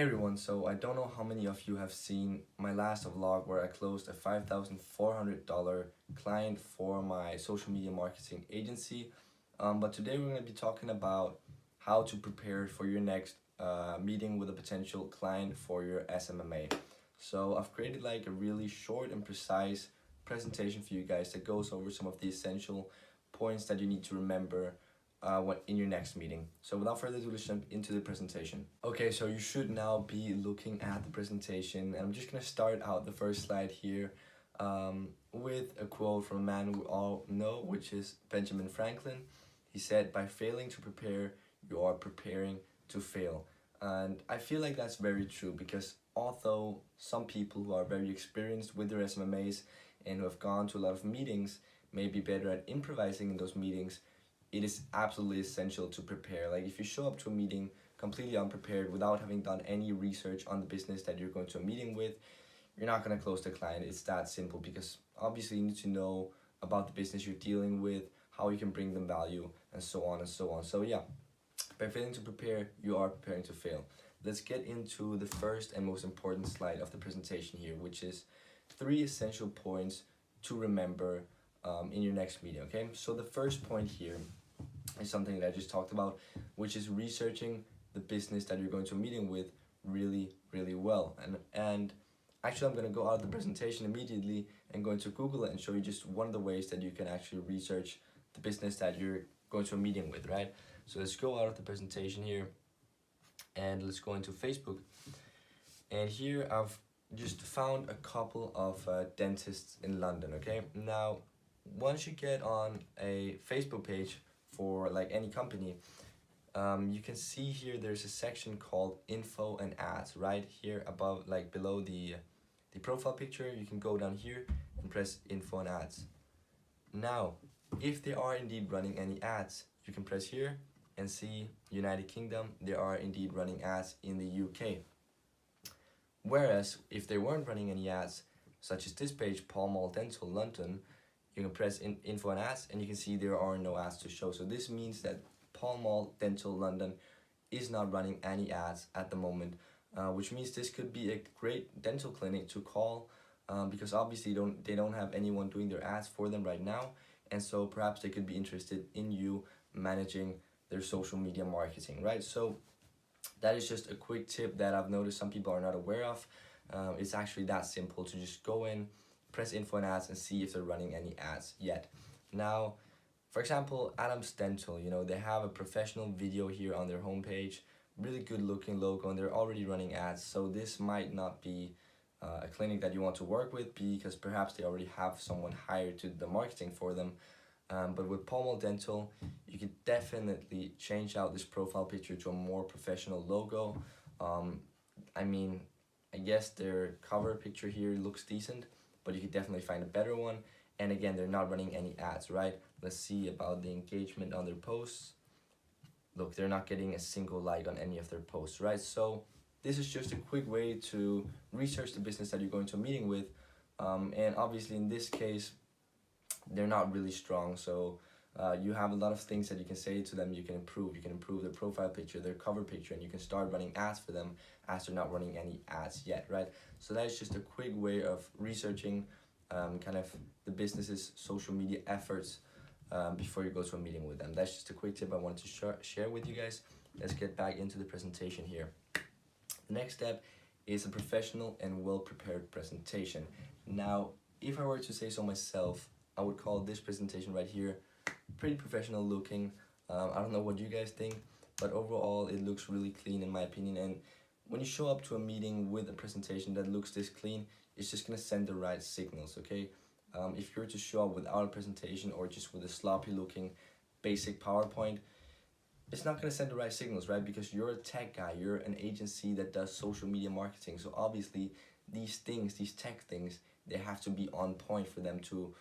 Hey everyone, so I don't know how many of you have seen my last vlog where I closed a $5,400 client for my social media marketing agency. But today we're going to be talking about how to prepare for your next meeting with a potential client for your SMMA. So I've created like a really short and precise presentation for you guys that goes over some of the essential points that you need to remember in your next meeting. So without further ado, let's jump into the presentation. Okay, so you should now be looking at the presentation, and I'm just gonna start out the first slide here with a quote from a man we all know, which is Benjamin Franklin. He said, "By failing to prepare, you are preparing to fail." And I feel like that's very true because although some people who are very experienced with their SMMAs and who have gone to a lot of meetings may be better at improvising in those meetings, it is absolutely essential to prepare. Like if you show up to a meeting completely unprepared without having done any research on the business that you're going to a meeting with, you're not going to close the client. It's that simple because obviously you need to know about the business you're dealing with, how you can bring them value, and so on and so on. So yeah, by failing to prepare, you are preparing to fail. Let's get into the first and most important slide of the presentation here, which is 3 essential points to remember in your next meeting, okay? So the first point here is something that I just talked about, which is researching the business that you're going to a meeting with really well. And actually I'm going to go out of the presentation immediately and go into Google and show you just one of the ways that you can actually research the business that you're going to a meeting with, right? So let's go out of the presentation here and let's go into Facebook. And here I've just found a couple of dentists in London, okay? Now, once you get on a Facebook page for like any company, you can see here there's a section called info and ads right here above, like below the profile picture. You can go down here and press info and ads. Now if they are indeed running any ads, you can press here and see United Kingdom, they are indeed running ads in the UK. Whereas if they weren't running any ads, such as this page, Pall Mall Dental London, you can press info and ads and you can see there are no ads to show. So this means that Pall Mall Dental London is not running any ads at the moment, which means this could be a great dental clinic to call because obviously they don't have anyone doing their ads for them right now, and so perhaps they could be interested in you managing their social media marketing, right? So that is just a quick tip that I've noticed some people are not aware of. It's actually that simple to just go in, press info and ads and see if they're running any ads yet. Now, for example, Adam's Dental, you know, they have a professional video here on their homepage, really good looking logo, and they're already running ads. So this might not be a clinic that you want to work with because perhaps they already have someone hired to do the marketing for them. But with Pall Mall Dental, you could definitely change out this profile picture to a more professional logo. I mean, I guess their cover picture here looks decent, but you could definitely find a better one. And again, they're not running any ads, right? Let's see about the engagement on their posts. Look, they're not getting a single like on any of their posts, right? So this is just a quick way to research the business that you're going to a meeting with. And obviously in this case, they're not really strong. So you have a lot of things that you can say to them. You can improve their profile picture, their cover picture, and you can start running ads for them as they're not running any ads yet, right? So that is just a quick way of researching kind of the business's social media efforts before you go to a meeting with them. That's just a quick tip I wanted to share with you guys. Let's get back into the presentation here. The next step is a professional and well-prepared presentation. Now, if I were to say so myself, I would call this presentation right here pretty professional looking. I don't know what you guys think, but overall it looks really clean in my opinion. And when you show up to a meeting with a presentation that looks this clean, it's just gonna send the right signals, okay? If you're to show up without a presentation or just with a sloppy looking basic PowerPoint, it's not gonna send the right signals, right? Because you're a tech guy, you're an agency that does social media marketing. So obviously these things, these tech things, they have to be on point for them to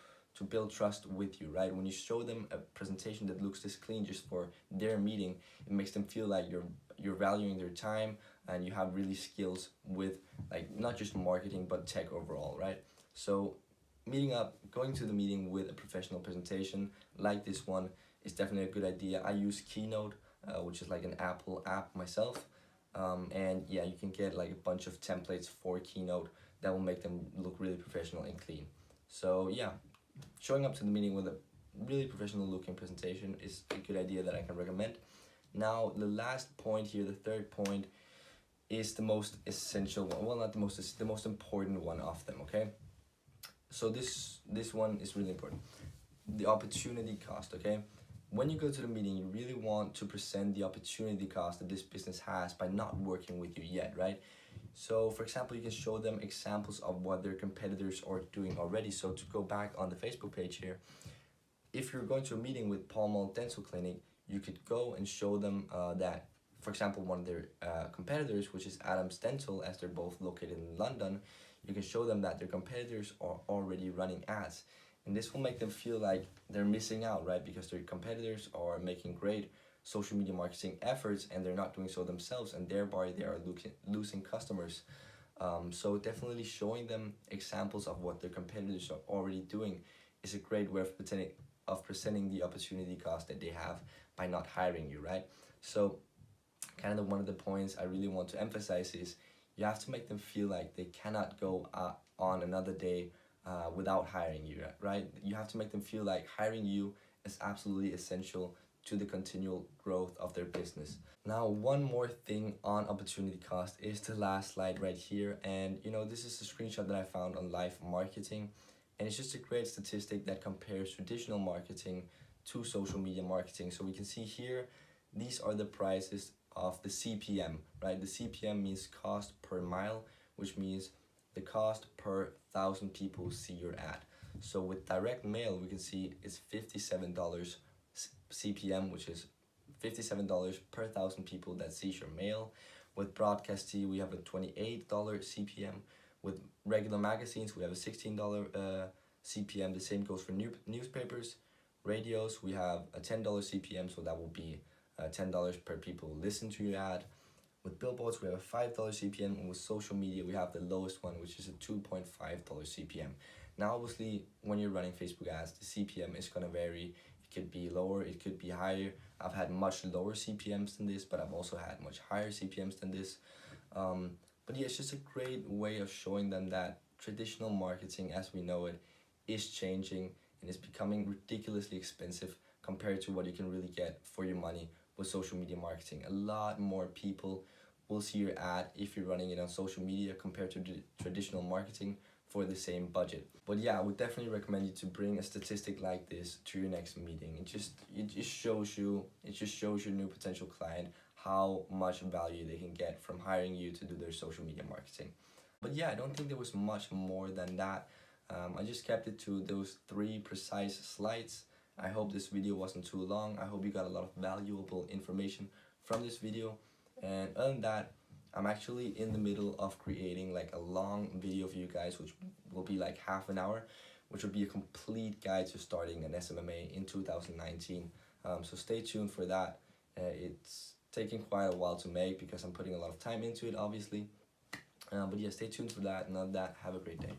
build trust with you, right? When you show them a presentation that looks this clean just for their meeting, it makes them feel like you're valuing their time and you have really skills with like not just marketing but tech overall, right? So going to the meeting with a professional presentation like this one is definitely a good idea. I use Keynote, which is like an Apple app myself. And yeah, you can get like a bunch of templates for Keynote that will make them look really professional and clean. So yeah, showing up to the meeting with a really professional looking presentation is a good idea that I can recommend. Now the last point here, the third point, is the most essential one. Well, not the most, the most important one of them, okay? So this one is really important. The opportunity cost, okay? When you go to the meeting, you really want to present the opportunity cost that this business has by not working with you yet, right? So for example, you can show them examples of what their competitors are doing already. So to go back on the Facebook page here, if you're going to a meeting with Pall Mall Dental Clinic, you could go and show them that, for example, one of their competitors, which is Adams Dental, as they're both located in London, you can show them that their competitors are already running ads. And this will make them feel like they're missing out, right? Because their competitors are making great social media marketing efforts and they're not doing so themselves, and thereby they are losing customers. So definitely showing them examples of what their competitors are already doing is a great way of presenting the opportunity cost that they have by not hiring you, right? So kind of one of the points I really want to emphasize is you have to make them feel like they cannot go on another day without hiring you, right? You have to make them feel like hiring you is absolutely essential to the continual growth of their business. Now, one more thing on opportunity cost is the last slide right here. And you know, this is a screenshot that I found on Live Marketing. And it's just a great statistic that compares traditional marketing to social media marketing. So we can see here, these are the prices of the CPM, right? The CPM means cost per mile, which means the cost per 1,000 people who see your ad. So with direct mail, we can see it's $57 CPM, which is $57 per 1,000 people that sees your mail. With broadcast TV, we have a $28 CPM. With regular magazines, we have a $16 CPM. The same goes for newspapers. Radios, we have a $10 CPM, so that will be $10 per people who listen to your ad. With billboards, we have a $5 CPM, and with social media, we have the lowest one, which is a $2.5 CPM. Now, obviously, when you're running Facebook ads, the CPM is going to vary. It could be lower, it could be higher. I've had much lower CPMs than this, but I've also had much higher CPMs than this. But yeah, it's just a great way of showing them that traditional marketing as we know it is changing and is becoming ridiculously expensive compared to what you can really get for your money with social media marketing. A lot more people will see your ad if you're running it on social media compared to traditional marketing for the same budget. But yeah, I would definitely recommend you to bring a statistic like this to your next meeting. It just shows your new potential client how much value they can get from hiring you to do their social media marketing. But yeah, I don't think there was much more than that. I just kept it to those 3 precise slides. I hope this video wasn't too long. I hope you got a lot of valuable information from this video. And other than that, I'm actually in the middle of creating like a long video for you guys, which will be like half an hour, which will be a complete guide to starting an SMMA in 2019. So stay tuned for that. It's taking quite a while to make because I'm putting a lot of time into it, obviously. But yeah, stay tuned for that. And other than that, have a great day.